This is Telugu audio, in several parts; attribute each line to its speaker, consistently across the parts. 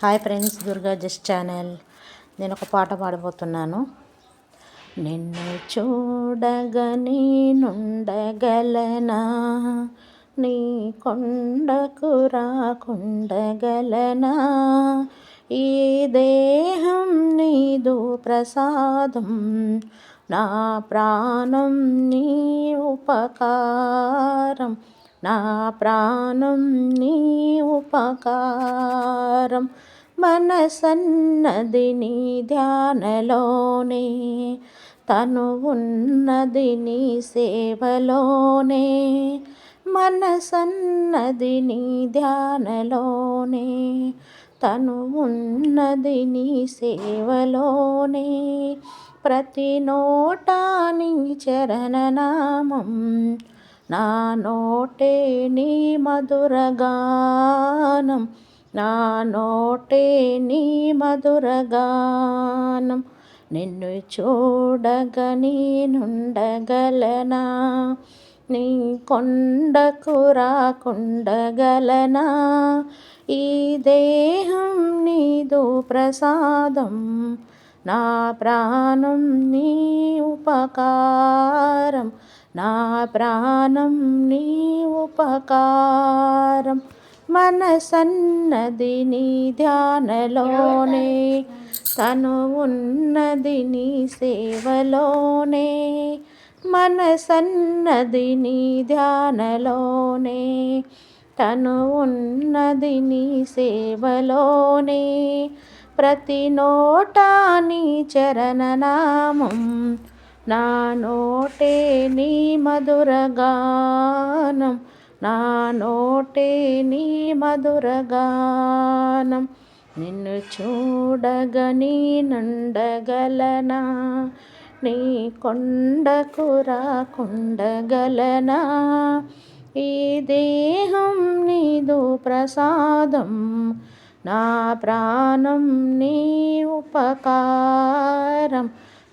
Speaker 1: Hi friends, Durga just channel. నేను ఒక పాట పాడబోతున్నాను. నిన్ను చూడగా నేనుండగలనా, నీ కొండకు రాకుండగలనా, ఈ దేహం నీదు ప్రసాదం, నా ప్రాణం నీ ఉపకారం, నా ప్రాణం నీ ఉపకారం. మనసన్నది నీ ధ్యానలోనే, తను ఉన్నది నీ సేవలోనే. మనసన్నది నీ ధ్యానలోనే, తను ఉన్నది నీ సేవలోనే. ప్రతి నోటా నీ చరణనామం, నా నోటే నీ మధురగానం, నా నోటే నీ మధురగానం. నిన్ను చూడగా నేనుండగలనా, నీ కొండకు రాకుండగలనా, ఈ దేహం నీదు ప్రసాదం, నా ప్రాణం నీ ఉపకారం, నా ప్రాణం నీ ఉపకారం. మనసన్నది నీ ధ్యానలోనే, తను ఉన్నది నీ సేవలోనే. మనసన్నది నీ ధ్యానలోనే, తను ఉన్నది నీ సేవలోనే. ప్రతి నోటా నీ చరణనామం, నా నోటే నీ మధురగానం, నా నోటే నీ మధురగానం. నిన్ను చూడగా నేనుండగలనా, నీ కొండకు రాకుండగలనా, ఈ దేహం నీదు ప్రసాదం, నా ప్రాణం నీ ఉపకారం,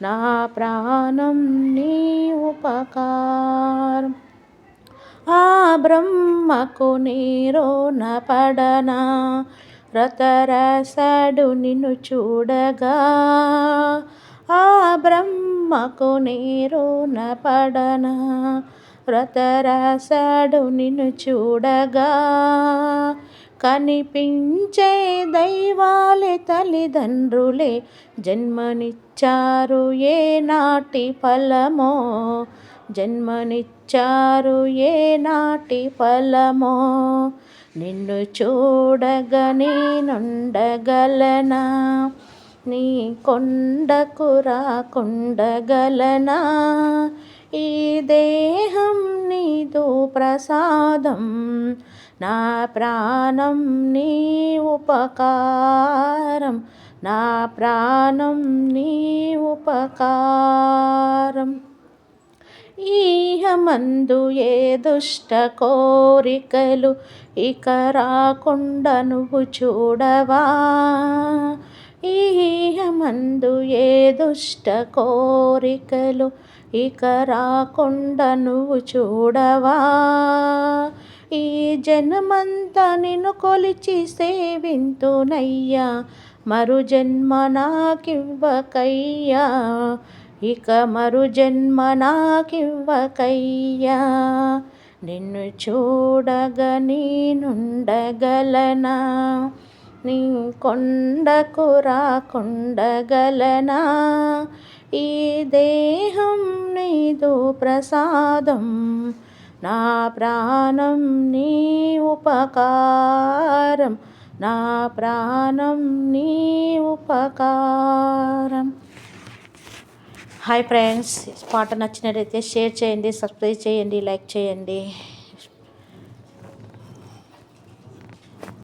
Speaker 1: నా ప్రాణం నీ ఉపకారం. ఆ బ్రహ్మకు నీరోన పడనా, రతరసడు నిన్ను చూడగా. ఆ బ్రహ్మకు నీరోన పడనా, రతరసడు నిన్ను చూడగా. కనిపించే దైవాలే తల్లిదండ్రులే, జన్మనిచ్చారు ఏ నాటి ఫలమో, జన్మనిచ్చారు ఏ నాటి ఫలమో. నిన్ను చూడగా నేనుండగలనా, నీ కొండకు రాకుండగలనా, ఈ దేహం నీదు ప్రసాదం, నా ప్రాణం నీ ఉపకారం, నా ప్రాణం నీ ఉపకారం. ఈహమందు ఏ దుష్ట కోరికలు ఇక రాకుండా నువ్వు చూడవా. ఈహమందు ఏ దుష్ట కోరికలు ఇక రాకుండా నువ్వు చూడవా. ఈ జన్మంతా నిన్ను కొలిచి సేవింతునయ్యా, మరు జన్మ నాకివ్వకయ్యా, ఇక మరు జన్మ నాకివ్వకయ్యా. నిన్ను చూడగా నేనుండగలనా, నీ కొండకు రాకుండగలనా, ఈ దేహం నీదు ప్రసాదం, నా ప్రాణం నీ ఉపకారం, నా ప్రాణం నీ ఉపకారం. హాయ్ ఫ్రెండ్స్, పాట నచ్చినట్లయితే షేర్ చేయండి, సబ్స్క్రైబ్ చేయండి, లైక్ చేయండి.